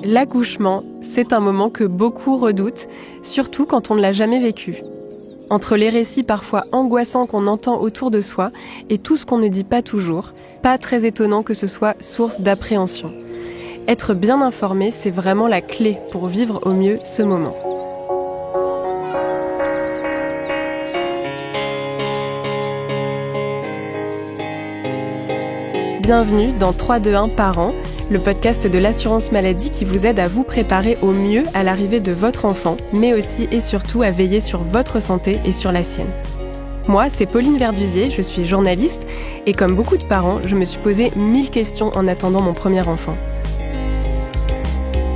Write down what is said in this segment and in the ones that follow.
L'accouchement, c'est un moment que beaucoup redoutent, surtout quand on ne l'a jamais vécu. Entre les récits parfois angoissants qu'on entend autour de soi et tout ce qu'on ne dit pas toujours, pas très étonnant que ce soit source d'appréhension. Être bien informé, c'est vraiment la clé pour vivre au mieux ce moment. Bienvenue dans 3-2-1 Parents, le podcast de l'assurance maladie qui vous aide à vous préparer au mieux à l'arrivée de votre enfant, mais aussi et surtout à veiller sur votre santé et sur la sienne. Moi, c'est Pauline Verdusier, je suis journaliste et comme beaucoup de parents, je me suis posé 1000 questions en attendant mon premier enfant.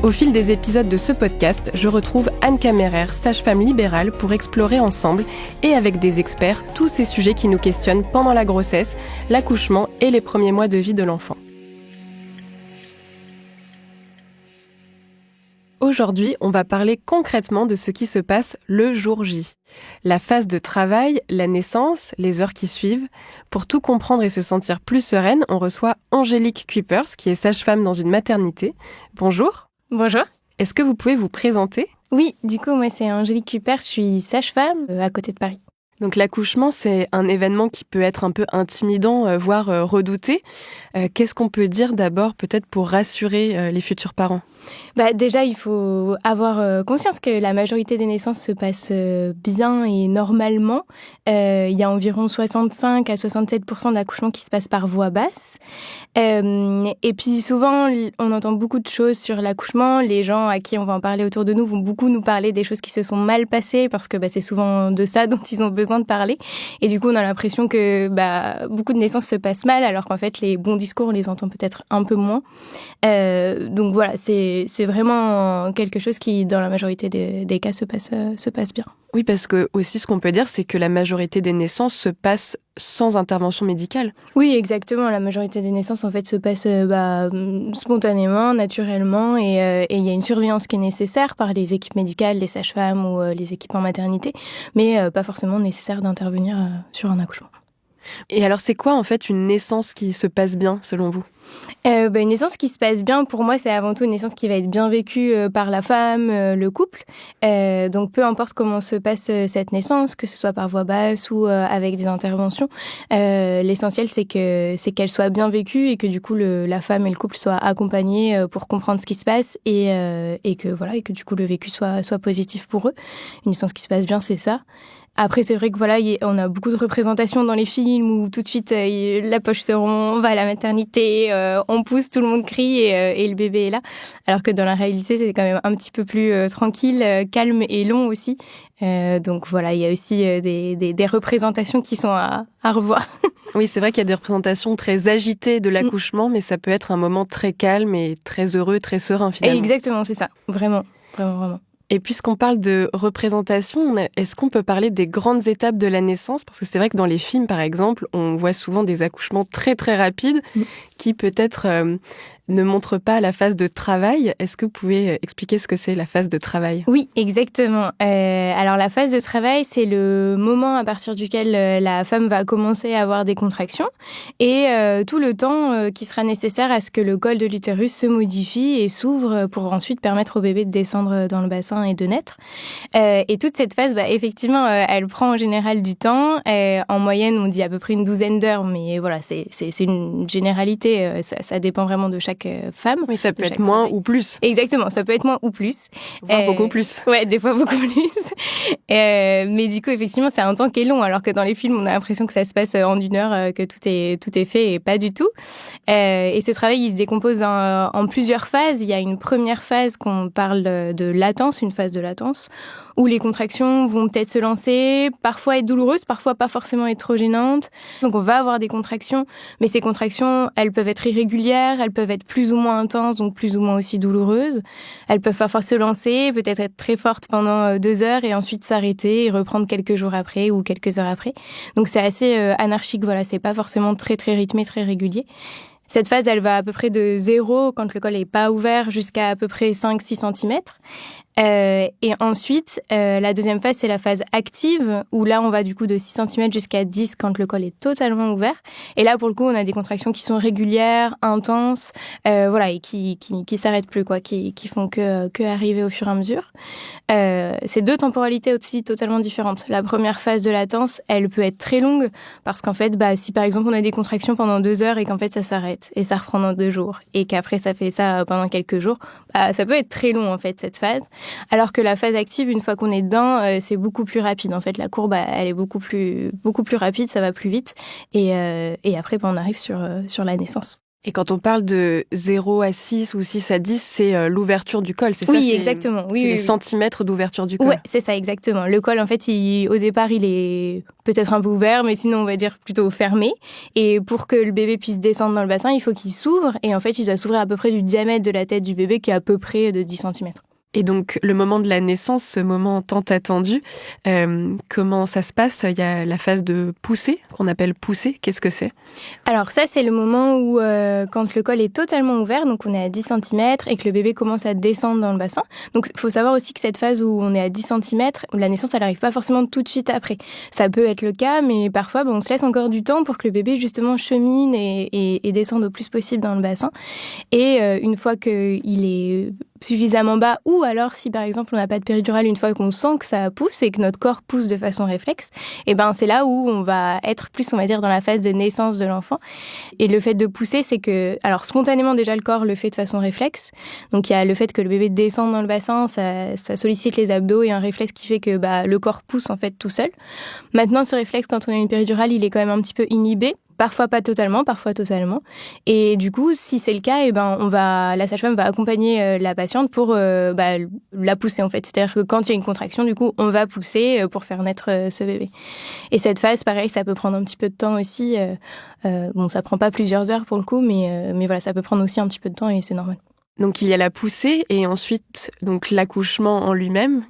Au fil des épisodes de ce podcast, je retrouve Anne Caméraire, sage-femme libérale, pour explorer ensemble et avec des experts tous ces sujets qui nous questionnent pendant la grossesse, l'accouchement et les premiers mois de vie de l'enfant. Aujourd'hui, on va parler concrètement de ce qui se passe le jour J. La phase de travail, la naissance, les heures qui suivent. Pour tout comprendre et se sentir plus sereine, on reçoit Angélique Kuipers, qui est sage-femme dans une maternité. Bonjour. Bonjour. Est-ce que vous pouvez vous présenter ? Oui, du coup, moi, c'est Angélique Kuipers, je suis sage-femme à côté de Paris. Donc l'accouchement, c'est un événement qui peut être un peu intimidant, voire redouté. Qu'est-ce qu'on peut dire d'abord, peut-être pour rassurer les futurs parents ? Déjà, il faut avoir conscience que la majorité des naissances se passent bien et normalement. Il y a environ 65 à 67% d'accouchements qui se passent par voie basse. Et puis souvent, on entend beaucoup de choses sur l'accouchement. Les gens à qui on va en parler autour de nous vont beaucoup nous parler des choses qui se sont mal passées parce que c'est souvent de ça dont ils ont besoin de parler. Et du coup, on a l'impression que beaucoup de naissances se passent mal alors qu'en fait, les bons discours, on les entend peut-être un peu moins. Donc voilà, c'est vraiment quelque chose qui, dans la majorité des cas, se passe bien. Oui, parce que aussi, ce qu'on peut dire, c'est que la majorité des naissances se passent sans intervention médicale. Oui, exactement. La majorité des naissances, en fait, se passent spontanément, naturellement, et il y a une surveillance qui est nécessaire par les équipes médicales, les sages-femmes ou les équipes en maternité, mais pas forcément nécessaire d'intervenir sur un accouchement. Et alors, c'est quoi, en fait, une naissance qui se passe bien, selon vous ? Une naissance qui se passe bien, pour moi, c'est avant tout une naissance qui va être bien vécue par la femme, le couple. Donc, peu importe comment se passe cette naissance, que ce soit par voie basse ou avec des interventions, l'essentiel, c'est qu'elle soit bien vécue et que du coup, la femme et le couple soient accompagnés pour comprendre ce qui se passe et que du coup, le vécu soit positif pour eux. Une naissance qui se passe bien, c'est ça. Après, c'est vrai que on a beaucoup de représentations dans les films où tout de suite la poche se rompt, on va à la maternité, on pousse, tout le monde crie et le bébé est là. Alors que dans la réalité, c'est quand même un petit peu plus tranquille, calme et long aussi. Donc voilà, il y a aussi des représentations qui sont à revoir. Oui, c'est vrai qu'il y a des représentations très agitées de l'accouchement, mais ça peut être un moment très calme et très heureux, très serein finalement. Exactement, c'est ça. Vraiment, vraiment, vraiment. Et puisqu'on parle de représentation, est-ce qu'on peut parler des grandes étapes de la naissance ? Parce que c'est vrai que dans les films, par exemple, on voit souvent des accouchements très très rapides qui peut-être ne montrent pas la phase de travail. Est-ce que vous pouvez expliquer ce que c'est la phase de travail ? Oui, exactement. Alors la phase de travail, c'est le moment à partir duquel la femme va commencer à avoir des contractions et tout le temps qui sera nécessaire à ce que le col de l'utérus se modifie et s'ouvre pour ensuite permettre au bébé de descendre dans le bassin et de naître. Et toute cette phase, effectivement, elle prend en général du temps. En moyenne, on dit à peu près une 12aine d'heures, mais voilà, c'est une généralité. Ça dépend vraiment de chaque femme. Oui, ça peut être moins ou plus. Exactement, ça peut être moins ou plus. Voire beaucoup plus. Ouais, des fois beaucoup plus. Mais du coup, effectivement, c'est un temps qui est long, alors que dans les films, on a l'impression que ça se passe en 1 heure, que tout est fait, et pas du tout. Et ce travail, il se décompose en plusieurs phases. Il y a une première phase qu'on parle de latence, une phase de latence, où les contractions vont peut-être se lancer, parfois être douloureuses, parfois pas forcément être trop gênantes. Donc on va avoir des contractions, mais ces contractions, elles peuvent être irrégulières, elles peuvent être plus ou moins intenses, donc plus ou moins aussi douloureuses. Elles peuvent parfois se lancer, peut-être être très fortes pendant 2 heures et ensuite s'arrêter et reprendre quelques jours après ou quelques heures après. Donc c'est assez anarchique, voilà, c'est pas forcément très très rythmé, très régulier. Cette phase, elle va à peu près de 0, quand le col n'est pas ouvert, jusqu'à peu près 5-6 cm. Et ensuite, la deuxième phase, c'est la phase active, où là, on va du coup de 6 cm jusqu'à 10 quand le col est totalement ouvert. Et là, pour le coup, on a des contractions qui sont régulières, intenses, voilà, et qui s'arrêtent plus, quoi, qui font que arriver au fur et à mesure. C'est deux temporalités aussi totalement différentes. La première phase de latence, elle peut être très longue, parce qu'en fait, si par exemple on a des contractions pendant 2 heures et qu'en fait ça s'arrête, et ça reprend dans 2 jours, et qu'après ça fait ça pendant quelques jours, ça peut être très long en fait, cette phase. Alors que la phase active, une fois qu'on est dedans, c'est beaucoup plus rapide. En fait, la courbe, elle est beaucoup plus rapide, ça va plus vite. Et après, on arrive sur la naissance. Et quand on parle de 0 à 6 ou 6 à 10, c'est l'ouverture du col, c'est ça? Oui, exactement. Oui, c'est oui, les centimètres d'ouverture du col. Ouais, c'est ça, exactement. Le col, en fait, au départ, il est peut-être un peu ouvert, mais sinon, on va dire plutôt fermé. Et pour que le bébé puisse descendre dans le bassin, il faut qu'il s'ouvre. Et en fait, il doit s'ouvrir à peu près du diamètre de la tête du bébé, qui est à peu près de 10 cm. Et donc, le moment de la naissance, ce moment tant attendu, comment ça se passe? Il y a la phase de poussée, qu'on appelle poussée. Qu'est-ce que c'est? Alors ça, c'est le moment où, quand le col est totalement ouvert, donc on est à 10 cm, et que le bébé commence à descendre dans le bassin. Donc, il faut savoir aussi que cette phase où on est à 10 cm, la naissance, elle n'arrive pas forcément tout de suite après. Ça peut être le cas, mais parfois, on se laisse encore du temps pour que le bébé, justement, chemine et descende au plus possible dans le bassin. Et une fois qu'il est suffisamment bas, ou alors si par exemple on n'a pas de péridurale, une fois qu'on sent que ça pousse et que notre corps pousse de façon réflexe, et c'est là où on va être plus, on va dire, dans la phase de naissance de l'enfant. Et le fait de pousser, c'est que, alors spontanément déjà le corps le fait de façon réflexe, donc il y a le fait que le bébé descende dans le bassin, ça sollicite les abdos, et un réflexe qui fait que le corps pousse en fait tout seul. Maintenant, ce réflexe, quand on a une péridurale, il est quand même un petit peu inhibé. Parfois pas totalement, parfois totalement. Et du coup, si c'est le cas, la sage-femme va accompagner la patiente pour la pousser en fait. C'est-à-dire que quand il y a une contraction, du coup, on va pousser pour faire naître ce bébé. Et cette phase, pareil, ça peut prendre un petit peu de temps aussi. Ça prend pas plusieurs heures pour le coup, mais voilà, ça peut prendre aussi un petit peu de temps et c'est normal. Donc il y a la poussée et ensuite donc l'accouchement en lui-même.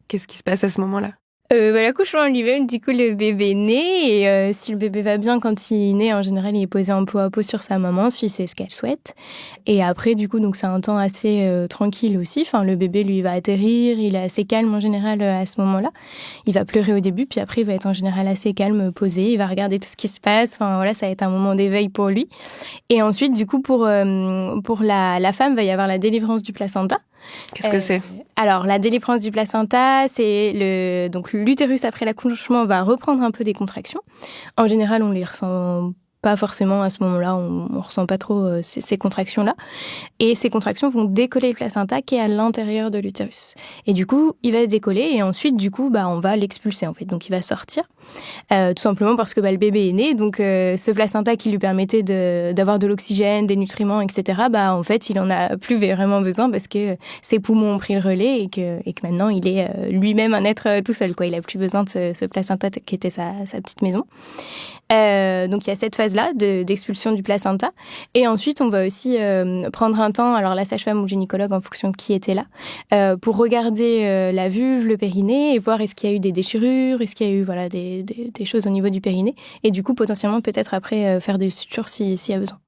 Qu'est-ce qui se passe à ce moment-là? L'accouchement en lui-même, du coup, le bébé naît, et si le bébé va bien quand il naît, en général, il est posé en peau à peau sur sa maman, si c'est ce qu'elle souhaite. Et après, du coup, donc c'est un temps assez tranquille aussi. Enfin, le bébé, lui, va atterrir, il est assez calme en général à ce moment-là. Il va pleurer au début, puis après, il va être en général assez calme, posé, il va regarder tout ce qui se passe. Enfin, voilà, ça va être un moment d'éveil pour lui. Et ensuite, du coup, pour la femme, va y avoir la délivrance du placenta. Qu'est-ce que c'est? Alors, la délivrance du placenta, c'est donc l'utérus après l'accouchement va reprendre un peu des contractions. En général, on les ressent pas forcément à ce moment-là, on ressent pas trop ces contractions-là. Et ces contractions vont décoller le placenta qui est à l'intérieur de l'utérus. Et du coup, il va se décoller et ensuite, du coup, on va l'expulser en fait. Donc, il va sortir. Tout simplement parce que le bébé est né. Donc, ce placenta qui lui permettait d'avoir de l'oxygène, des nutriments, etc., en fait, il en a plus vraiment besoin parce que ses poumons ont pris le relais et que maintenant, il est lui-même un être tout seul, quoi. Il a plus besoin de ce placenta qui était sa petite maison. Donc, il y a cette phase-là d'expulsion du placenta. Et ensuite, on va aussi prendre un temps, alors la sage-femme ou le gynécologue, en fonction de qui était là, pour regarder la vulve, le périnée, et voir est-ce qu'il y a eu des déchirures, est-ce qu'il y a eu des choses au niveau du périnée. Et du coup, potentiellement, peut-être après, faire des sutures s'il y a besoin.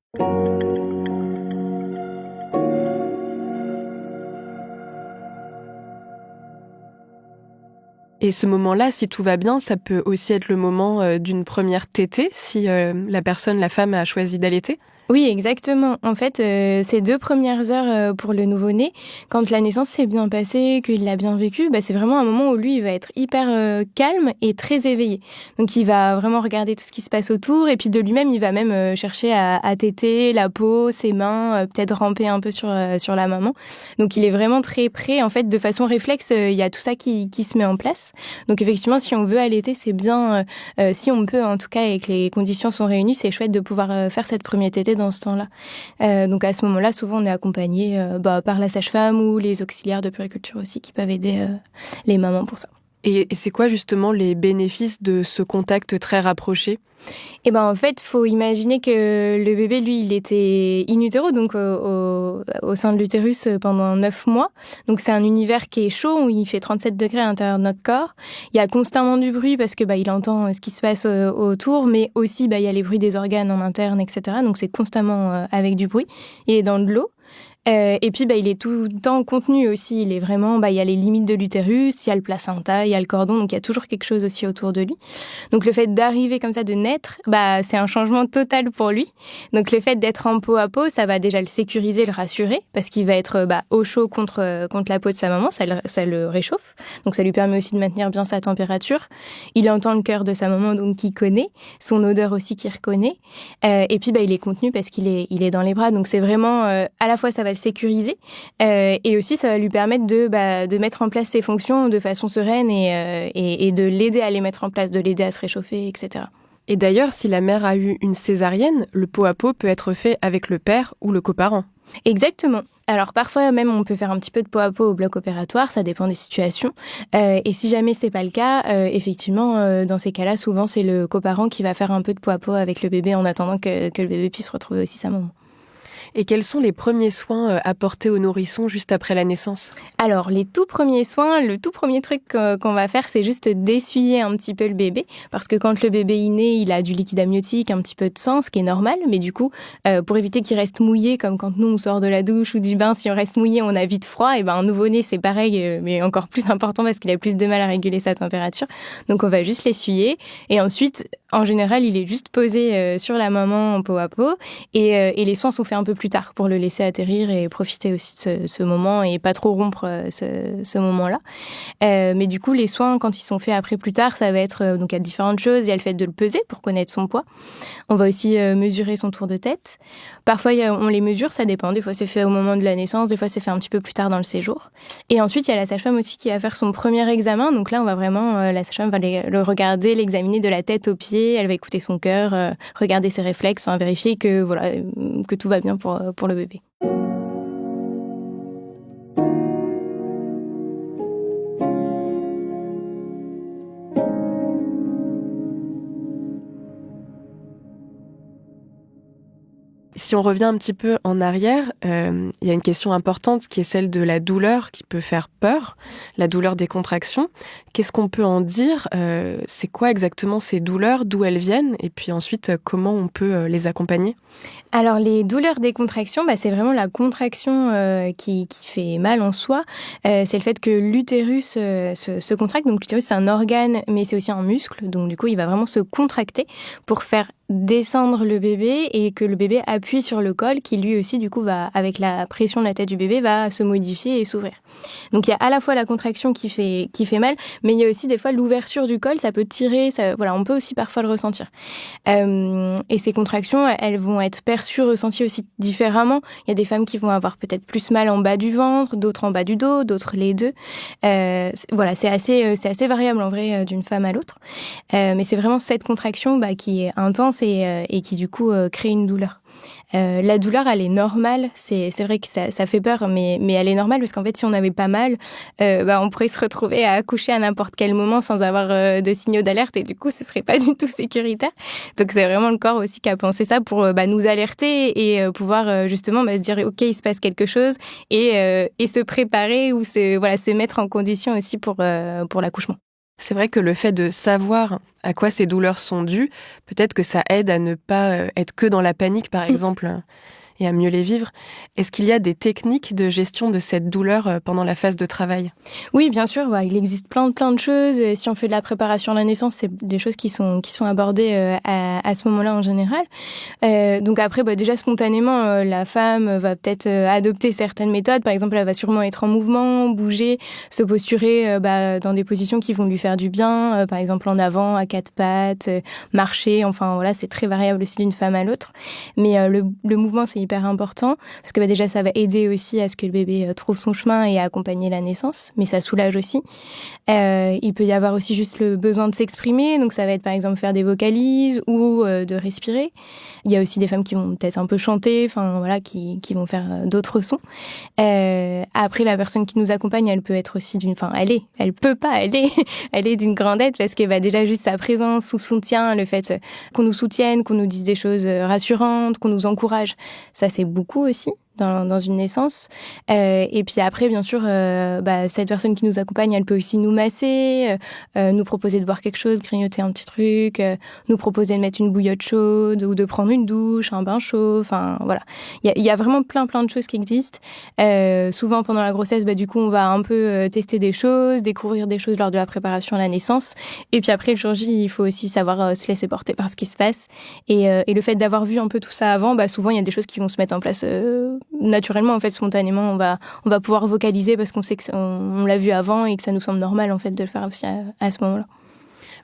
Et ce moment-là, si tout va bien, ça peut aussi être le moment d'une première tétée, si la femme a choisi d'allaiter? Oui, exactement. En fait, ces 2 premières heures pour le nouveau-né, quand la naissance s'est bien passée, qu'il l'a bien vécu, c'est vraiment un moment où lui, il va être hyper calme et très éveillé. Donc, il va vraiment regarder tout ce qui se passe autour, et puis de lui-même, il va même chercher à téter la peau, ses mains, peut-être ramper un peu sur la maman. Donc, il est vraiment très prêt. En fait, de façon réflexe, il y a tout ça qui se met en place. Donc, effectivement, si on veut allaiter, c'est bien, si on peut, en tout cas, et que les conditions sont réunies, c'est chouette de pouvoir faire cette première tétée dans ce temps-là. Donc à ce moment-là, souvent on est accompagné par la sage-femme ou les auxiliaires de puériculture aussi qui peuvent aider les mamans pour ça. Et c'est quoi justement les bénéfices de ce contact très rapproché ? En fait, faut imaginer que le bébé, lui, il était in utero, donc au sein de l'utérus pendant 9 mois. Donc c'est un univers qui est chaud, où il fait 37 degrés à l'intérieur de notre corps. Il y a constamment du bruit parce que il entend ce qui se passe autour, mais aussi il y a les bruits des organes en interne, etc. Donc c'est constamment avec du bruit. Il est dans de l'eau. Et puis, il est tout le temps contenu aussi. Il est vraiment, il y a les limites de l'utérus, il y a le placenta, il y a le cordon, donc il y a toujours quelque chose aussi autour de lui. Donc le fait d'arriver comme ça, de naître, c'est un changement total pour lui. Donc le fait d'être en peau à peau, ça va déjà le sécuriser, le rassurer, parce qu'il va être au chaud contre la peau de sa maman, ça le réchauffe. Donc ça lui permet aussi de maintenir bien sa température. Il entend le cœur de sa maman, donc qu'il connaît, son odeur aussi qu'il reconnaît. Et puis il est contenu parce qu'il est dans les bras. Donc c'est vraiment, à la fois ça va le sécuriser, et aussi ça va lui permettre de mettre en place ses fonctions de façon sereine et de l'aider à les mettre en place, de l'aider à se réchauffer, etc. Et d'ailleurs, si la mère a eu une césarienne, le pot à pot peut être fait avec le père ou le coparent. Exactement. Alors parfois même on peut faire un petit peu de peau à peau au bloc opératoire, ça dépend des situations. Et si jamais c'est pas le cas, effectivement, dans ces cas-là, souvent c'est le coparent qui va faire un peu de peau à peau avec le bébé en attendant que le bébé puisse retrouver aussi sa maman. Et quels sont les premiers soins apportés au nourrisson juste après la naissance ? Alors, les tout premiers soins, le tout premier truc qu'on va faire, c'est juste d'essuyer un petit peu le bébé. Parce que quand le bébé est né, il a du liquide amniotique, un petit peu de sang, ce qui est normal. Mais du coup, pour éviter qu'il reste mouillé, comme quand nous, on sort de la douche ou du bain, si on reste mouillé, on a vite froid. Et un nouveau-né, c'est pareil, mais encore plus important parce qu'il a plus de mal à réguler sa température. Donc, on va juste l'essuyer. Et ensuite, en général, il est juste posé sur la maman en peau à peau. Et les soins sont faits un peu plus tard pour le laisser atterrir et profiter aussi de ce moment et pas trop rompre ce moment-là. Mais du coup, les soins, quand ils sont faits après plus tard, ça va être, donc il y a différentes choses. Il y a le fait de le peser pour connaître son poids. On va aussi mesurer son tour de tête. Parfois, on les mesure, ça dépend. Des fois, c'est fait au moment de la naissance, des fois, c'est fait un petit peu plus tard dans le séjour. Et ensuite, il y a la sage-femme aussi qui va faire son premier examen. Donc là, on va vraiment, la sage-femme va le regarder, l'examiner de la tête aux pieds. Elle va écouter son cœur, regarder ses réflexes, vérifier que tout va bien pour le bébé. Si on revient un petit peu en arrière, il y a une question importante qui est celle de la douleur qui peut faire peur, la douleur des contractions. Qu'est-ce qu'on peut en dire ? C'est quoi exactement ces douleurs, d'où elles viennent ? Et puis ensuite, comment on peut les accompagner ? Alors, les douleurs des contractions, c'est vraiment la contraction qui fait mal en soi. C'est le fait que l'utérus se contracte. Donc, l'utérus, c'est un organe, mais c'est aussi un muscle. Donc, du coup, il va vraiment se contracter pour faire descendre le bébé et que le bébé appuie sur le col qui lui aussi du coup va, avec la pression de la tête du bébé, va se modifier et s'ouvrir. Donc il y a à la fois la contraction qui fait mal, mais il y a aussi des fois l'ouverture du col, ça peut tirer, on peut aussi parfois le ressentir. Et ces contractions, elles vont être perçues, ressenties aussi différemment. Il y a des femmes qui vont avoir peut-être plus mal en bas du ventre, d'autres en bas du dos, d'autres les deux. C'est assez variable en vrai d'une femme à l'autre. Mais c'est vraiment cette contraction qui est intense et qui du coup crée une douleur. La douleur, elle est normale. C'est vrai que ça fait peur, mais elle est normale parce qu'en fait, si on avait pas mal, on pourrait se retrouver à accoucher à n'importe quel moment sans avoir de signaux d'alerte et du coup, ce serait pas du tout sécuritaire. Donc, c'est vraiment le corps aussi qui a pensé ça pour nous alerter et pouvoir justement se dire ok, il se passe quelque chose et se préparer ou se mettre en condition aussi pour l'accouchement. C'est vrai que le fait de savoir à quoi ces douleurs sont dues, peut-être que ça aide à ne pas être que dans la panique, par exemple, et à mieux les vivre. Est-ce qu'il y a des techniques de gestion de cette douleur pendant la phase de travail ? Oui, bien sûr. Il existe plein de choses. Si on fait de la préparation à la naissance, c'est des choses qui sont abordées à ce moment-là en général. Donc après, déjà spontanément, la femme va peut-être adopter certaines méthodes. Par exemple, elle va sûrement être en mouvement, bouger, se posturer dans des positions qui vont lui faire du bien. Par exemple, en avant, à quatre pattes, marcher. Enfin, voilà, c'est très variable aussi d'une femme à l'autre. Mais le mouvement, c'est hyper important parce que déjà, ça va aider aussi à ce que le bébé trouve son chemin et à accompagner la naissance. Mais ça soulage aussi. Il peut y avoir aussi juste le besoin de s'exprimer. Donc, ça va être par exemple faire des vocalises ou de respirer. Il y a aussi des femmes qui vont peut-être un peu chanter, qui vont faire d'autres sons. Après, la personne qui nous accompagne, elle peut être aussi elle est d'une grande aide parce que déjà juste sa présence, son soutien, le fait qu'on nous soutienne, qu'on nous dise des choses rassurantes, qu'on nous encourage, ça c'est beaucoup aussi. dans une naissance. Et puis après, bien sûr, cette personne qui nous accompagne, elle peut aussi nous masser, nous proposer de boire quelque chose, grignoter un petit truc, nous proposer de mettre une bouillotte chaude ou de prendre une douche, un bain chaud. Enfin, voilà. Il y a vraiment plein de choses qui existent. Souvent, pendant la grossesse, du coup, on va un peu tester des choses, découvrir des choses lors de la préparation à la naissance. Et puis après, le jour J, il faut aussi savoir se laisser porter par ce qui se passe. Et le fait d'avoir vu un peu tout ça avant, souvent, il y a des choses qui vont se mettre en place naturellement, en fait, spontanément. On va pouvoir vocaliser parce qu'on sait qu'on l'a vu avant et que ça nous semble normal, en fait, de le faire aussi à ce moment-là.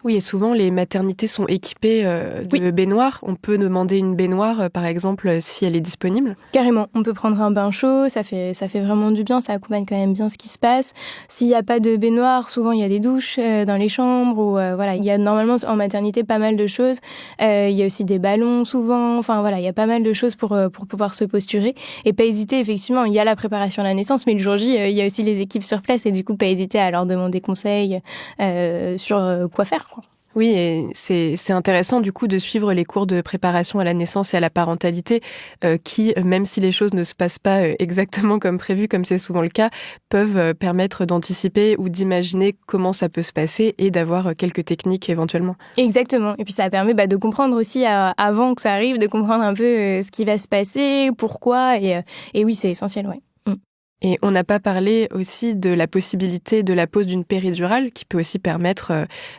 Oui, et souvent, les maternités sont équipées de baignoires. On peut demander une baignoire, par exemple, si elle est disponible. Carrément. On peut prendre un bain chaud, ça fait vraiment du bien, ça accompagne quand même bien ce qui se passe. S'il n'y a pas de baignoire, souvent, il y a des douches dans les chambres. Ou voilà, il y a normalement en maternité pas mal de choses. Il y a aussi des ballons, souvent. Enfin, voilà, il y a pas mal de choses pour pouvoir se posturer. Et pas hésiter, effectivement, il y a la préparation à la naissance, mais le jour J, il y a aussi les équipes sur place. Et du coup, pas hésiter à leur demander conseil sur quoi faire. Oui, et c'est intéressant du coup de suivre les cours de préparation à la naissance et à la parentalité qui, même si les choses ne se passent pas exactement comme prévu, comme c'est souvent le cas, peuvent permettre d'anticiper ou d'imaginer comment ça peut se passer et d'avoir quelques techniques éventuellement. Exactement. Et puis ça permet de comprendre aussi avant que ça arrive, de comprendre un peu ce qui va se passer, pourquoi. Et oui, c'est essentiel, ouais. Et on n'a pas parlé aussi de la possibilité de la pose d'une péridurale qui peut aussi permettre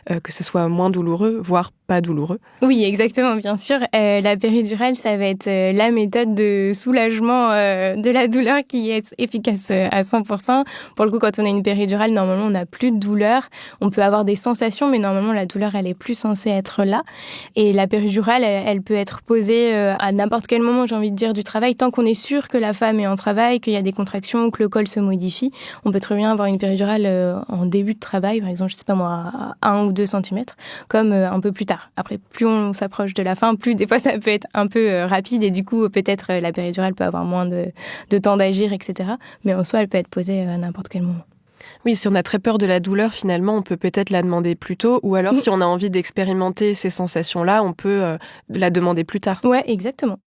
que ce soit moins douloureux, voire pas douloureux. Oui, exactement, bien sûr. La péridurale, ça va être la méthode de soulagement de la douleur qui est efficace à 100%. Pour le coup, quand on a une péridurale, normalement, on n'a plus de douleur. On peut avoir des sensations, mais normalement, la douleur, elle est plus censée être là. Et la péridurale, elle peut être posée à n'importe quel moment, j'ai envie de dire, du travail, tant qu'on est sûr que la femme est en travail, qu'il y a des contractions, que le col se modifie. On peut très bien avoir une péridurale en début de travail, par exemple, je sais pas moi, à 1 ou 2 centimètres, comme un peu plus tard. Après, plus on s'approche de la fin, plus des fois ça peut être un peu rapide et du coup, peut-être la péridurale peut avoir moins de temps d'agir, etc. Mais en soi, elle peut être posée à n'importe quel moment. Oui, si on a très peur de la douleur, finalement, on peut peut-être la demander plus tôt. Ou alors, si on a envie d'expérimenter ces sensations-là, on peut la demander plus tard. Ouais, exactement.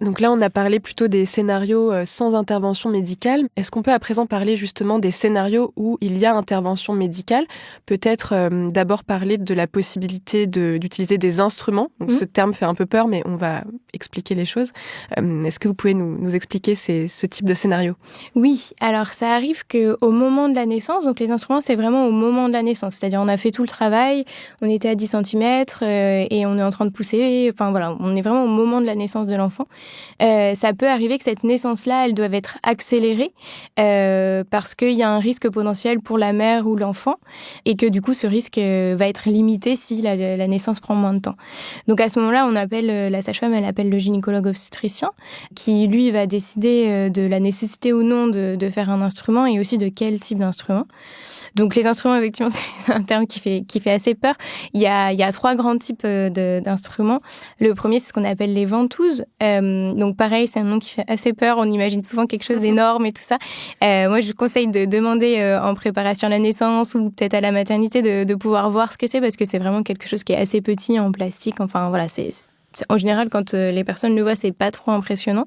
Donc là, on a parlé plutôt des scénarios sans intervention médicale. Est-ce qu'on peut à présent parler justement des scénarios où il y a intervention médicale ? Peut-être d'abord parler de la possibilité d'utiliser des instruments. Donc ce terme fait un peu peur, mais on va expliquer les choses. Est-ce que vous pouvez nous expliquer ce type de scénario ? Oui, alors ça arrive qu'au moment de la naissance, donc les instruments, c'est vraiment au moment de la naissance. C'est-à-dire on a fait tout le travail, on était à 10 centimètres et on est en train de pousser. Enfin voilà, on est vraiment au moment de la naissance de l'enfant. Ça peut arriver que cette naissance-là, elle doive être accélérée parce qu'il y a un risque potentiel pour la mère ou l'enfant et que du coup, ce risque va être limité si la naissance prend moins de temps. Donc à ce moment-là, on appelle la sage-femme, elle appelle le gynécologue obstétricien qui, lui, va décider de la nécessité ou non de faire un instrument et aussi de quel type d'instrument. Donc les instruments, effectivement, c'est un terme qui fait assez peur. Il y a 3 grands types d'instruments. Le premier, c'est ce qu'on appelle les ventouses. Donc pareil, c'est un nom qui fait assez peur. On imagine souvent quelque chose d'énorme et tout ça. Moi, je conseille de demander en préparation à la naissance ou peut-être à la maternité de pouvoir voir ce que c'est parce que c'est vraiment quelque chose qui est assez petit en plastique. Enfin voilà, en général, quand les personnes le voient, c'est pas trop impressionnant.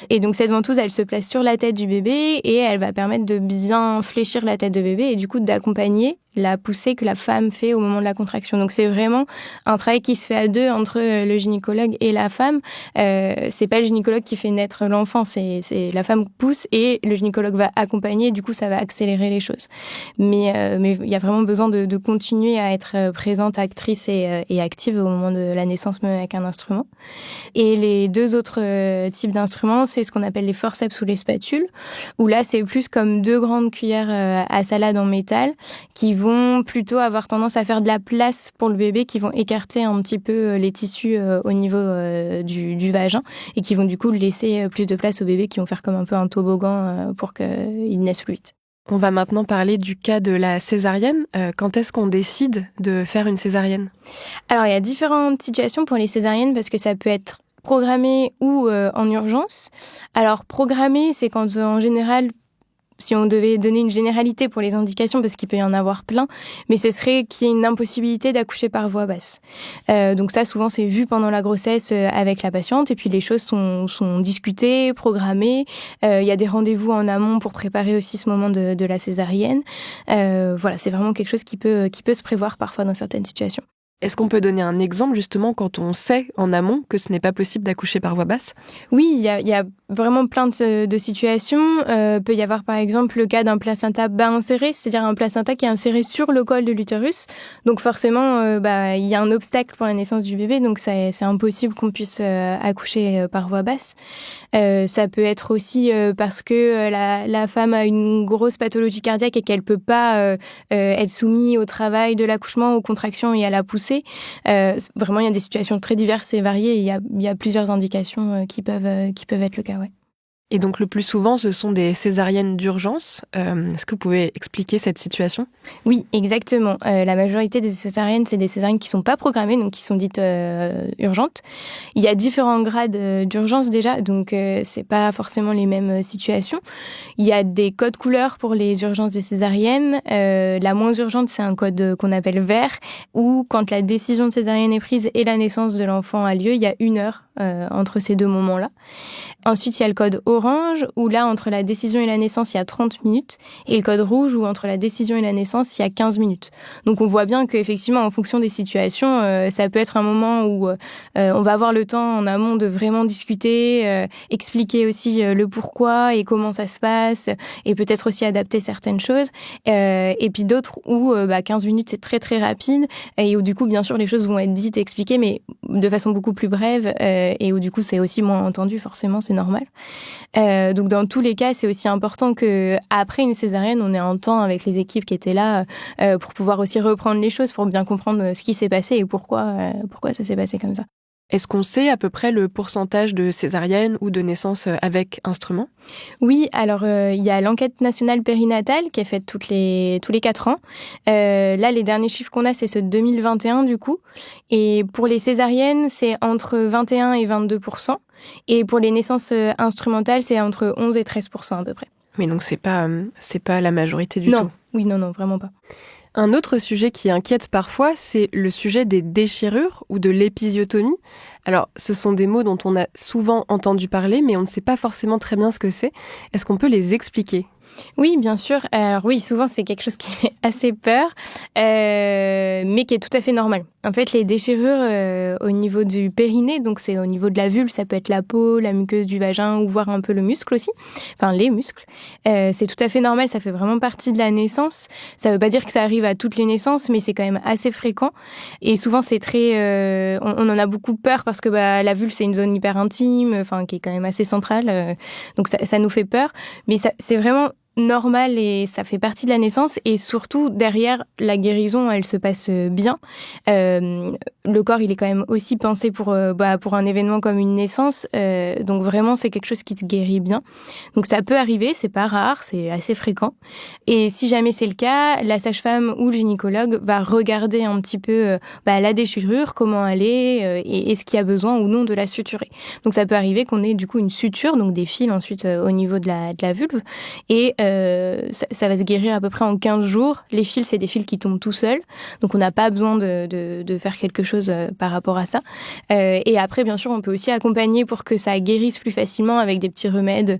Et donc, cette ventouse, elle se place sur la tête du bébé et elle va permettre de bien fléchir la tête de bébé et du coup d'accompagner la poussée que la femme fait au moment de la contraction. Donc, c'est vraiment un travail qui se fait à deux entre le gynécologue et la femme. C'est pas le gynécologue qui fait naître l'enfant, c'est la femme qui pousse et le gynécologue va accompagner. Du coup, ça va accélérer les choses. Mais il y a vraiment besoin de continuer à être présente, actrice et active au moment de la naissance, même avec un instrument. Et les 2 autres types d'instruments, c'est ce qu'on appelle les forceps ou les spatules, où là, c'est plus comme 2 grandes cuillères à salade en métal qui vont plutôt avoir tendance à faire de la place pour le bébé, qui vont écarter un petit peu les tissus au niveau du vagin et qui vont du coup laisser plus de place au bébé, qui vont faire comme un peu un toboggan pour qu'il naisse plus vite. On va maintenant parler du cas de la césarienne. Quand est-ce qu'on décide de faire une césarienne ? Alors, il y a différentes situations pour les césariennes parce que ça peut être programmé ou en urgence. Alors, programmé, c'est quand en général si on devait donner une généralité pour les indications, parce qu'il peut y en avoir plein, mais ce serait qu'il y ait une impossibilité d'accoucher par voie basse. Donc ça, souvent, c'est vu pendant la grossesse avec la patiente, et puis les choses sont discutées, programmées. Il y a des rendez-vous en amont pour préparer aussi ce moment de la césarienne. Voilà, c'est vraiment quelque chose qui peut se prévoir parfois dans certaines situations. Est-ce qu'on peut donner un exemple justement quand on sait en amont que ce n'est pas possible d'accoucher par voie basse ? Oui, il y a vraiment plein de situations. Peut y avoir par exemple le cas d'un placenta bas inséré, c'est-à-dire un placenta qui est inséré sur le col de l'utérus. Donc forcément, il y a un obstacle pour la naissance du bébé, donc c'est impossible qu'on puisse accoucher par voie basse. Ça peut être aussi parce que la femme a une grosse pathologie cardiaque et qu'elle peut pas être soumise au travail de l'accouchement, aux contractions et à la poussée. Vraiment, il y a des situations très diverses et variées. Il y a plusieurs indications qui peuvent être le cas, ouais. Et donc le plus souvent, ce sont des césariennes d'urgence. Est-ce que vous pouvez expliquer cette situation ? Oui, exactement. La majorité des césariennes, c'est des césariennes qui sont pas programmées, donc qui sont dites urgentes. Il y a différents grades d'urgence déjà, donc c'est pas forcément les mêmes situations. Il y a des codes couleurs pour les urgences des césariennes. La moins urgente, c'est un code qu'on appelle vert, où quand la décision de césarienne est prise et la naissance de l'enfant a lieu, il y a 1 heure entre ces 2 moments-là. Ensuite, il y a le code orange, où là, entre la décision et la naissance, il y a 30 minutes. Et le code rouge, où entre la décision et la naissance, il y a 15 minutes. Donc, on voit bien qu'effectivement, en fonction des situations, ça peut être un moment où on va avoir le temps en amont de vraiment discuter, expliquer aussi le pourquoi et comment ça se passe, et peut-être aussi adapter certaines choses. Et puis d'autres où 15 minutes, c'est très, très rapide, et où du coup, bien sûr, les choses vont être dites et expliquées, mais de façon beaucoup plus brève, et où du coup, c'est aussi moins entendu, forcément, c'est normal. Donc dans tous les cas, c'est aussi important que après une césarienne, on ait un temps avec les équipes qui étaient là pour pouvoir aussi reprendre les choses, pour bien comprendre ce qui s'est passé et pourquoi ça s'est passé comme ça. Est-ce qu'on sait à peu près le pourcentage de césariennes ou de naissances avec instrument ? Oui, alors il y a l'enquête nationale périnatale qui est faite tous les 4 ans. Là, les derniers chiffres qu'on a, c'est ceux de 2021 du coup. Et pour les césariennes, c'est entre 21 et 22%. Et pour les naissances instrumentales, c'est entre 11 et 13% à peu près. Mais donc c'est pas la majorité du tout. Oui, non, vraiment pas. Un autre sujet qui inquiète parfois, c'est le sujet des déchirures ou de l'épisiotomie. Alors, ce sont des mots dont on a souvent entendu parler, mais on ne sait pas forcément très bien ce que c'est. Est-ce qu'on peut les expliquer ? Oui, bien sûr. Alors oui, souvent c'est quelque chose qui fait assez peur, mais qui est tout à fait normal. En fait, les déchirures au niveau du périnée, donc c'est au niveau de la vulve, ça peut être la peau, la muqueuse du vagin ou voire un peu le muscle aussi, enfin les muscles. C'est tout à fait normal, ça fait vraiment partie de la naissance. Ça veut pas dire que ça arrive à toutes les naissances, mais c'est quand même assez fréquent. Et souvent c'est très, on en a beaucoup peur parce que la vulve c'est une zone hyper intime, enfin qui est quand même assez centrale, donc ça nous fait peur. Mais c'est vraiment normal et ça fait partie de la naissance, et surtout derrière la guérison elle se passe bien. Le corps il est quand même aussi pensé pour un événement comme une naissance, donc vraiment c'est quelque chose qui se guérit bien. Donc ça peut arriver, c'est pas rare, c'est assez fréquent, et si jamais c'est le cas, la sage-femme ou le gynécologue va regarder un petit peu la déchirure, comment elle est, et est-ce qu'il y a besoin ou non de la suturer. Donc ça peut arriver qu'on ait du coup une suture, donc des fils ensuite au niveau de la vulve, et ça va se guérir à peu près en 15 jours. Les fils, c'est des fils qui tombent tout seuls, donc on n'a pas besoin de faire quelque chose par rapport à ça. Et après, bien sûr, on peut aussi accompagner pour que ça guérisse plus facilement avec des petits remèdes,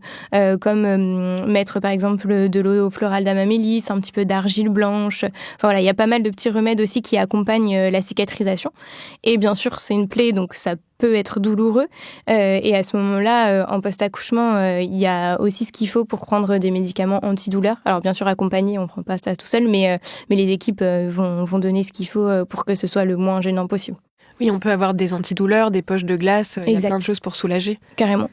comme mettre par exemple de l'eau florale d'amamélis, un petit peu d'argile blanche. Enfin voilà, il y a pas mal de petits remèdes aussi qui accompagnent la cicatrisation. Et bien sûr, c'est une plaie, donc ça peut être douloureux, et à ce moment-là, en post-accouchement, il y a aussi ce qu'il faut pour prendre des médicaments antidouleurs. Alors bien sûr accompagné, on prend pas ça tout seul, mais les équipes vont donner ce qu'il faut pour que ce soit le moins gênant possible. Oui, on peut avoir des antidouleurs, des poches de glace, il y a plein de choses pour soulager. Carrément.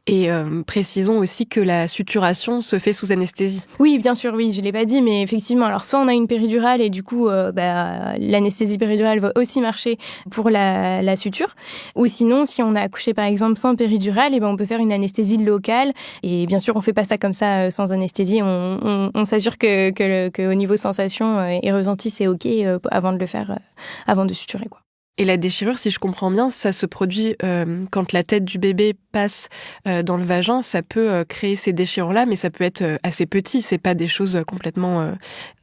Et précisons aussi que la suturation se fait sous anesthésie. Oui, bien sûr, oui, je l'ai pas dit, mais effectivement, alors soit on a une péridurale et du coup, l'anesthésie péridurale va aussi marcher pour la suture, ou sinon, si on a accouché par exemple sans péridurale, on peut faire une anesthésie locale. Et bien sûr, on fait pas ça comme ça sans anesthésie. On s'assure que au niveau sensation et ressenti, c'est ok avant de le faire, avant de suturer, quoi. Et la déchirure, si je comprends bien, ça se produit quand la tête du bébé passe dans le vagin, ça peut créer ces déchirures-là, mais ça peut être assez petit, c'est pas des choses complètement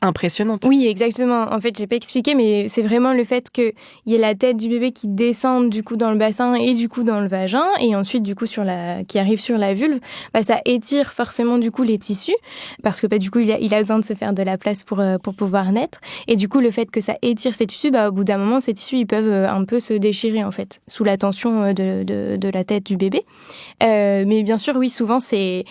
impressionnantes. Oui, exactement. En fait, j'ai pas expliqué, mais c'est vraiment le fait qu'il y ait la tête du bébé qui descende du coup dans le bassin et du coup dans le vagin, et ensuite du coup qui arrive sur la vulve, ça étire forcément du coup les tissus, parce que du coup il a besoin de se faire de la place pour pouvoir naître, et du coup le fait que ça étire ces tissus, au bout d'un moment ces tissus ils peuvent un peu se déchirer en fait sous la tension de la tête du bébé. Mais bien sûr, oui, souvent c'est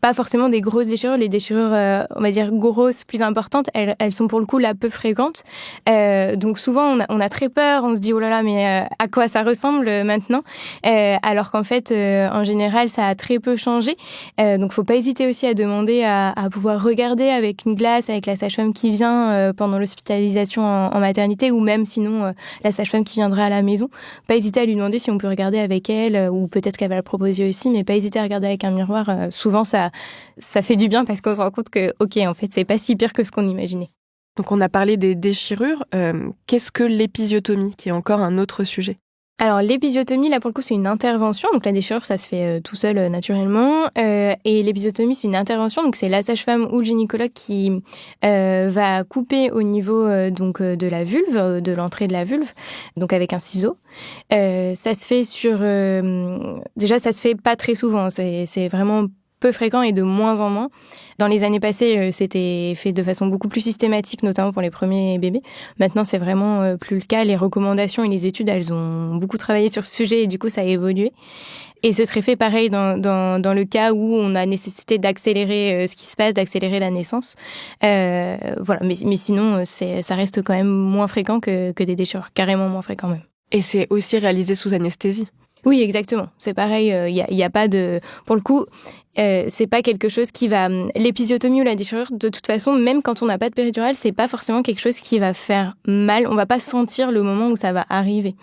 pas forcément des grosses déchirures. Les déchirures, on va dire grosses, plus importantes, elles sont pour le coup là peu fréquentes. Donc souvent on a très peur, on se dit oh là là, mais à quoi ça ressemble maintenant, alors qu'en fait en général ça a très peu changé. Donc faut pas hésiter aussi à demander à pouvoir regarder avec une glace, avec la sage-femme qui vient pendant l'hospitalisation en maternité, ou même sinon la sage-femme qui viendra à la maison. Pas hésiter à lui demander si on peut regarder avec elle, ou peut-être qu'elle va le proposer aussi, mais pas hésiter à regarder avec un miroir. Souvent ça fait du bien, parce qu'on se rend compte que ok, en fait c'est pas si pire que ce qu'on imaginait. Donc on a parlé des déchirures. Qu'est-ce que l'épisiotomie, qui est encore un autre sujet? Alors l'épisiotomie, là pour le coup c'est une intervention, donc la déchirure ça se fait tout seul naturellement, et l'épisiotomie c'est une intervention, donc c'est la sage-femme ou le gynécologue qui va couper au niveau de la vulve, de l'entrée de la vulve, donc avec un ciseau. Ça se fait déjà ça se fait pas très souvent, c'est vraiment peu fréquent et de moins en moins. Dans les années passées, c'était fait de façon beaucoup plus systématique, notamment pour les premiers bébés. Maintenant, c'est vraiment plus le cas. Les recommandations et les études, elles ont beaucoup travaillé sur ce sujet, et du coup, ça a évolué. Et ce serait fait pareil dans le cas où on a nécessité d'accélérer ce qui se passe, d'accélérer la naissance. Voilà. Mais sinon, ça reste quand même moins fréquent que des déchirures, carrément moins fréquent même. Et c'est aussi réalisé sous anesthésie? Oui, exactement. C'est pareil. Y a pas de. Pour le coup, c'est pas quelque chose qui va. L'épisiotomie ou la déchirure, de toute façon, même quand on n'a pas de péridurale, c'est pas forcément quelque chose qui va faire mal. On va pas sentir le moment où ça va arriver.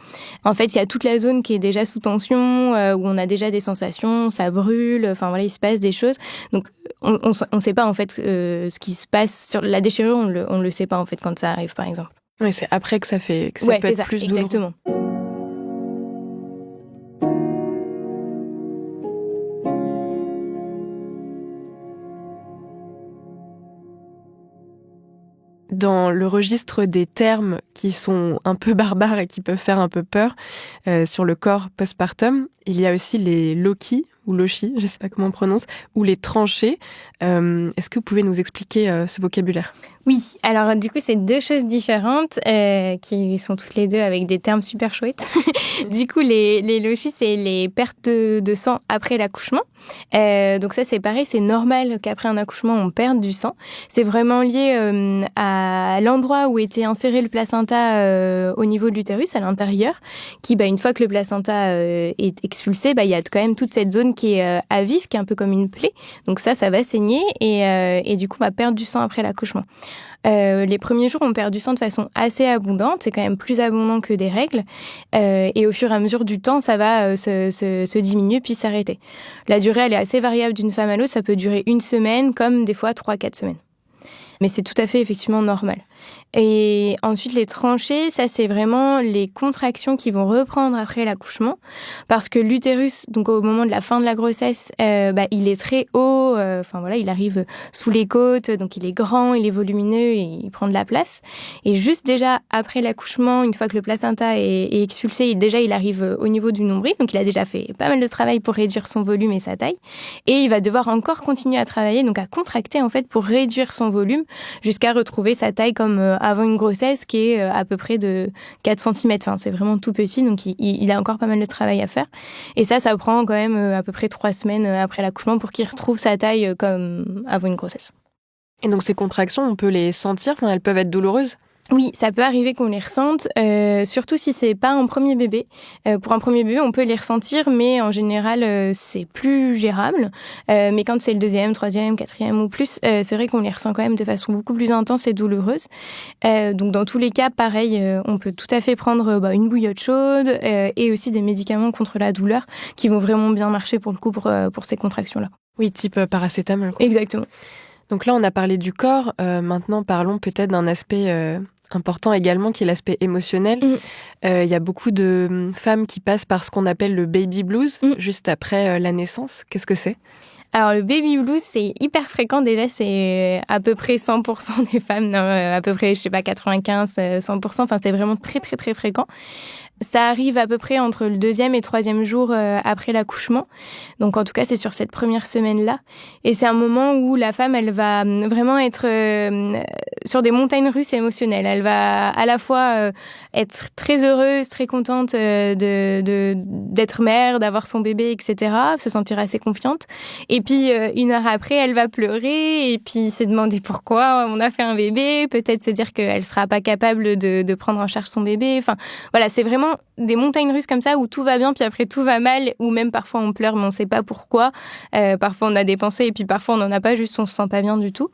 En fait, il y a toute la zone qui est déjà sous tension, où on a déjà des sensations, ça brûle. Enfin voilà, il se passe des choses. Donc on sait pas en fait ce qui se passe sur la déchirure. On le sait pas en fait quand ça arrive, par exemple. Oui, c'est après que ça peut être plus douloureux. Exactement. Dans le registre des termes qui sont un peu barbares et qui peuvent faire un peu peur sur le corps postpartum, il y a aussi les lochi ou lochi, je ne sais pas comment on prononce, ou les tranchées. Est-ce que vous pouvez nous expliquer ce vocabulaire ? Oui, alors du coup, c'est deux choses différentes qui sont toutes les deux avec des termes super chouettes. Du coup, les lochis, c'est les pertes de sang après l'accouchement. Donc ça, c'est pareil, c'est normal qu'après un accouchement, on perde du sang. C'est vraiment lié à l'endroit où était inséré le placenta au niveau de l'utérus, à l'intérieur, qui, une fois que le placenta est expulsé, il y a quand même toute cette zone qui est à vif, qui est un peu comme une plaie. Donc ça va saigner et du coup, on va perdre du sang après l'accouchement. Les premiers jours, on perd du sang de façon assez abondante. C'est quand même plus abondant que des règles. Et au fur et à mesure du temps, ça va se diminuer puis s'arrêter. La durée, elle est assez variable d'une femme à l'autre. Ça peut durer 1 semaine, comme des fois 3-4 semaines. Mais c'est tout à fait effectivement normal. Et ensuite, les tranchées, ça, c'est vraiment les contractions qui vont reprendre après l'accouchement. Parce que l'utérus, donc au moment de la fin de la grossesse, il est très haut. Il arrive sous les côtes. Donc, il est grand, il est volumineux et il prend de la place. Et juste déjà après l'accouchement, une fois que le placenta est expulsé, il arrive au niveau du nombril. Donc, il a déjà fait pas mal de travail pour réduire son volume et sa taille. Et il va devoir encore continuer à travailler, donc à contracter en fait pour réduire son volume jusqu'à retrouver sa taille comme avant une grossesse qui est à peu près de 4 cm. Enfin, c'est vraiment tout petit, donc il a encore pas mal de travail à faire. Et ça prend quand même à peu près 3 semaines après l'accouchement pour qu'il retrouve sa taille comme avant une grossesse. Et donc ces contractions, on peut les sentir, elles peuvent être douloureuses ? Oui, ça peut arriver qu'on les ressente, surtout si c'est pas un premier bébé. Pour un premier bébé, on peut les ressentir, mais en général, c'est plus gérable. Mais quand c'est le 2e, 3e, 4e ou plus, c'est vrai qu'on les ressent quand même de façon beaucoup plus intense et douloureuse. Donc dans tous les cas, pareil, on peut tout à fait prendre une bouillotte chaude et aussi des médicaments contre la douleur qui vont vraiment bien marcher pour le coup pour ces contractions-là. Oui, type paracétamol, quoi. Exactement. Donc là, on a parlé du corps. Maintenant, parlons peut-être d'un aspect Important également qui est l'aspect émotionnel. Y a beaucoup de femmes qui passent par ce qu'on appelle le baby blues juste après la naissance. Qu'est-ce que c'est ? Alors, le baby blues, c'est hyper fréquent. Déjà, c'est à peu près 100% des femmes, non, à peu près, 95, 100%. Enfin, c'est vraiment très, très, très fréquent. Ça arrive à peu près entre le 2e et 3e jour après l'accouchement. Donc, en tout cas, c'est sur cette première semaine-là. Et c'est un moment où la femme, elle va vraiment être sur des montagnes russes émotionnelles. Elle va à la fois être très heureuse, très contente d'être mère, d'avoir son bébé, etc., se sentir assez confiante. Et puis, 1 heure après, elle va pleurer et puis se demander pourquoi on a fait un bébé. Peut-être se dire qu'elle sera pas capable de prendre en charge son bébé. Enfin, voilà, c'est vraiment des montagnes russes comme ça où tout va bien puis après tout va mal, ou même parfois on pleure mais on sait pas pourquoi. Parfois on a des pensées et puis parfois on en a pas, juste on se sent pas bien du tout.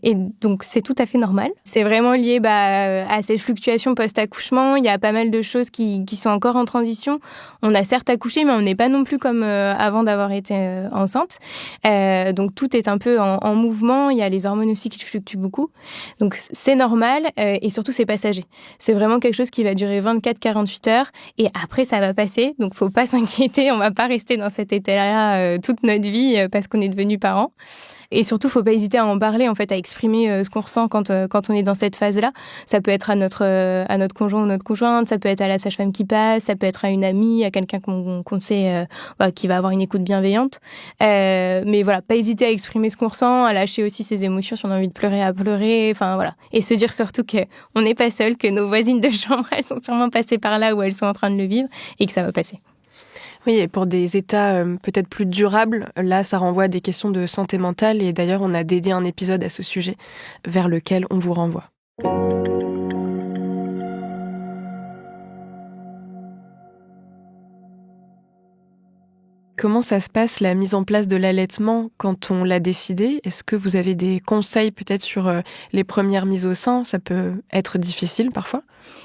Et donc c'est tout à fait normal. C'est vraiment lié à ces fluctuations post-accouchement. Il y a pas mal de choses qui sont encore en transition. On a certes accouché mais on n'est pas non plus comme avant d'avoir été enceinte. Donc tout est un peu en mouvement. Il y a les hormones aussi qui fluctuent beaucoup. Donc c'est normal et surtout c'est passager. C'est vraiment quelque chose qui va durer 24-48 heures et après ça va passer. Donc faut pas s'inquiéter, on va pas rester dans cet état-là toute notre vie parce qu'on est devenu parents. Et surtout, faut pas hésiter à en parler, en fait, à exprimer ce qu'on ressent quand on est dans cette phase-là. Ça peut être à notre conjoint ou notre conjointe, ça peut être à la sage-femme qui passe, ça peut être à une amie, à quelqu'un qu'on sait qui va avoir une écoute bienveillante. Mais voilà, pas hésiter à exprimer ce qu'on ressent, à lâcher aussi ses émotions si on a envie de pleurer, à pleurer. Enfin voilà, et se dire surtout que on n'est pas seul, que nos voisines de chambre, elles sont sûrement passées par là où elles sont en train de le vivre et que ça va passer. Oui, et pour des états peut-être plus durables, là, ça renvoie à des questions de santé mentale. Et d'ailleurs, on a dédié un épisode à ce sujet, vers lequel on vous renvoie. Comment ça se passe, la mise en place de l'allaitement, quand on l'a décidé ? Est-ce que vous avez des conseils peut-être sur les premières mises au sein ? Ça peut être difficile parfois ?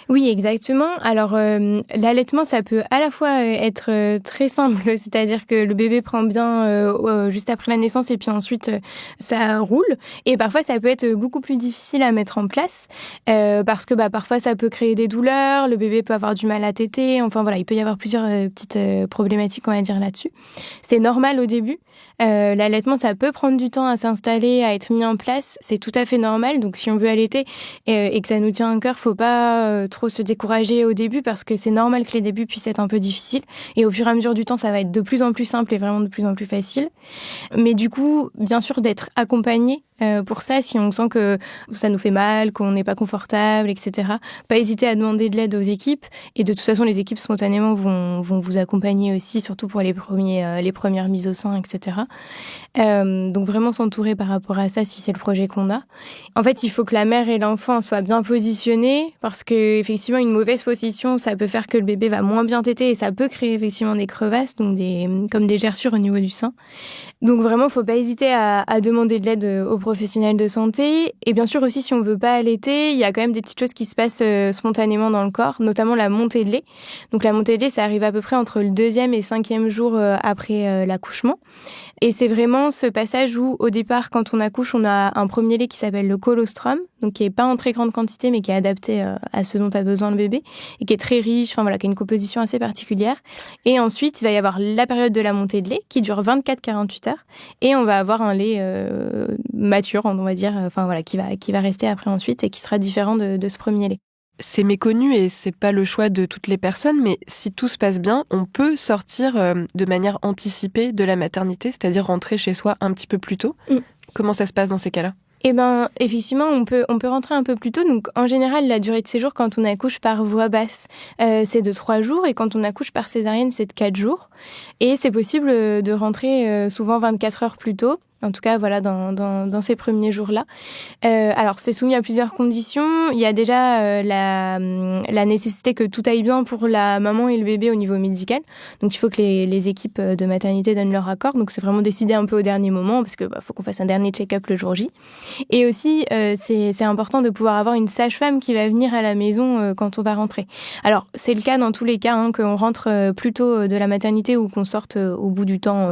Oui, exactement. Alors, l'allaitement, ça peut à la fois être très simple, c'est-à-dire que le bébé prend bien juste après la naissance et puis ensuite, ça roule. Et parfois, ça peut être beaucoup plus difficile à mettre en place parce que parfois, ça peut créer des douleurs, le bébé peut avoir du mal à téter. Enfin, voilà, il peut y avoir plusieurs petites problématiques, on va dire, là-dessus. C'est normal au début. L'allaitement, ça peut prendre du temps à s'installer, à être mis en place. C'est tout à fait normal. Donc, si on veut allaiter et que ça nous tient à cœur, faut pas trop se décourager au début parce que c'est normal que les débuts puissent être un peu difficiles. Et au fur et à mesure du temps, ça va être de plus en plus simple et vraiment de plus en plus facile. Mais du coup, bien sûr, d'être accompagné pour ça, si on sent que ça nous fait mal, qu'on n'est pas confortable, etc. Pas hésiter à demander de l'aide aux équipes. Et de toute façon, les équipes spontanément vont vous accompagner aussi, surtout pour les premières mises au sein, etc. Donc vraiment s'entourer par rapport à ça si c'est le projet qu'on a. En fait, il faut que la mère et l'enfant soient bien positionnés parce que effectivement une mauvaise position, ça peut faire que le bébé va moins bien téter et ça peut créer effectivement des crevasses, donc comme des gerçures au niveau du sein. Donc vraiment, faut pas hésiter à demander de l'aide aux professionnels de santé. Et bien sûr aussi, si on veut pas allaiter, il y a quand même des petites choses qui se passent spontanément dans le corps, notamment la montée de lait. Donc la montée de lait, ça arrive à peu près entre le 2e et 5e jour après l'accouchement. Et c'est vraiment ce passage où, au départ, quand on accouche, on a un premier lait qui s'appelle le colostrum, donc qui est pas en très grande quantité, mais qui est adapté à ce dont a besoin le bébé, et qui est très riche, enfin voilà, qui a une composition assez particulière. Et ensuite, il va y avoir la période de la montée de lait, qui dure 24-48 heures, et on va avoir un lait mature, on va dire, enfin voilà, qui va rester après ensuite, et qui sera différent de ce premier lait. C'est méconnu et c'est pas le choix de toutes les personnes, mais si tout se passe bien, on peut sortir de manière anticipée de la maternité, c'est-à-dire rentrer chez soi un petit peu plus tôt. Comment ça se passe dans ces cas-là ? Eh ben, effectivement, on peut rentrer un peu plus tôt. Donc, en général, la durée de séjour, quand on accouche par voie basse, c'est de 3 jours. Et quand on accouche par césarienne, c'est de 4 jours. Et c'est possible de rentrer souvent 24 heures plus tôt. En tout cas, voilà, dans ces premiers jours-là. Alors, c'est soumis à plusieurs conditions. Il y a déjà la nécessité que tout aille bien pour la maman et le bébé au niveau médical. Donc, il faut que les équipes de maternité donnent leur accord. Donc, c'est vraiment décidé un peu au dernier moment parce que faut qu'on fasse un dernier check-up le jour J. Et aussi, c'est important de pouvoir avoir une sage-femme qui va venir à la maison quand on va rentrer. Alors, c'est le cas dans tous les cas, qu'on rentre plus tôt de la maternité ou qu'on sorte au bout du temps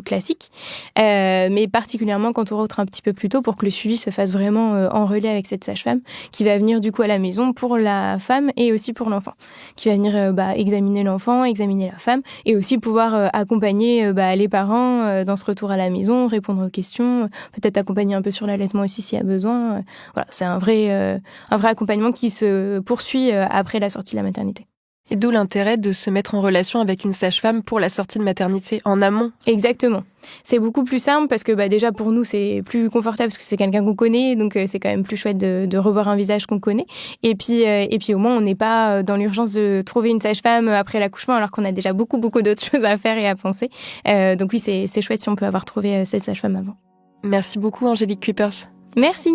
classique. Mais mais particulièrement quand on rentre un petit peu plus tôt pour que le suivi se fasse vraiment en relais avec cette sage-femme qui va venir du coup à la maison pour la femme et aussi pour l'enfant, qui va venir examiner l'enfant, examiner la femme et aussi pouvoir accompagner les parents dans ce retour à la maison, répondre aux questions, peut-être accompagner un peu sur l'allaitement aussi s'il y a besoin. Voilà, c'est un vrai accompagnement qui se poursuit après la sortie de la maternité. Et d'où l'intérêt de se mettre en relation avec une sage-femme pour la sortie de maternité en amont. Exactement. C'est beaucoup plus simple parce que déjà pour nous c'est plus confortable parce que c'est quelqu'un qu'on connaît, donc c'est quand même plus chouette de revoir un visage qu'on connaît. Et puis au moins on n'est pas dans l'urgence de trouver une sage-femme après l'accouchement alors qu'on a déjà beaucoup d'autres choses à faire et à penser. Donc oui, c'est chouette si on peut avoir trouvé cette sage-femme avant. Merci beaucoup Angélique Cuypers. Merci.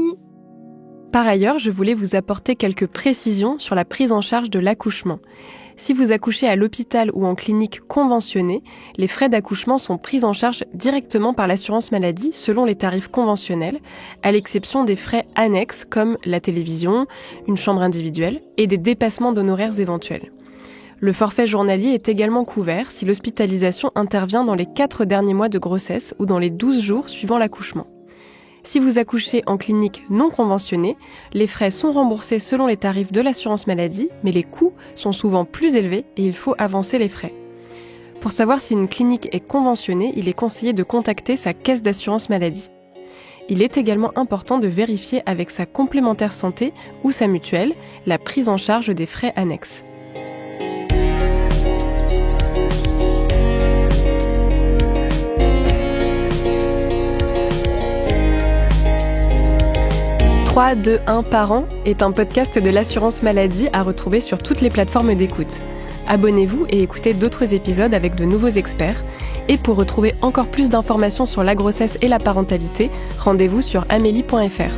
Par ailleurs, je voulais vous apporter quelques précisions sur la prise en charge de l'accouchement. Si vous accouchez à l'hôpital ou en clinique conventionnée, les frais d'accouchement sont pris en charge directement par l'assurance maladie selon les tarifs conventionnels, à l'exception des frais annexes comme la télévision, une chambre individuelle et des dépassements d'honoraires éventuels. Le forfait journalier est également couvert si l'hospitalisation intervient dans les 4 derniers mois de grossesse ou dans les 12 jours suivant l'accouchement. Si vous accouchez en clinique non conventionnée, les frais sont remboursés selon les tarifs de l'assurance maladie, mais les coûts sont souvent plus élevés et il faut avancer les frais. Pour savoir si une clinique est conventionnée, il est conseillé de contacter sa caisse d'assurance maladie. Il est également important de vérifier avec sa complémentaire santé ou sa mutuelle la prise en charge des frais annexes. « 3, 2, 1 parents » est un podcast de l'assurance maladie à retrouver sur toutes les plateformes d'écoute. Abonnez-vous et écoutez d'autres épisodes avec de nouveaux experts. Et pour retrouver encore plus d'informations sur la grossesse et la parentalité, rendez-vous sur amélie.fr.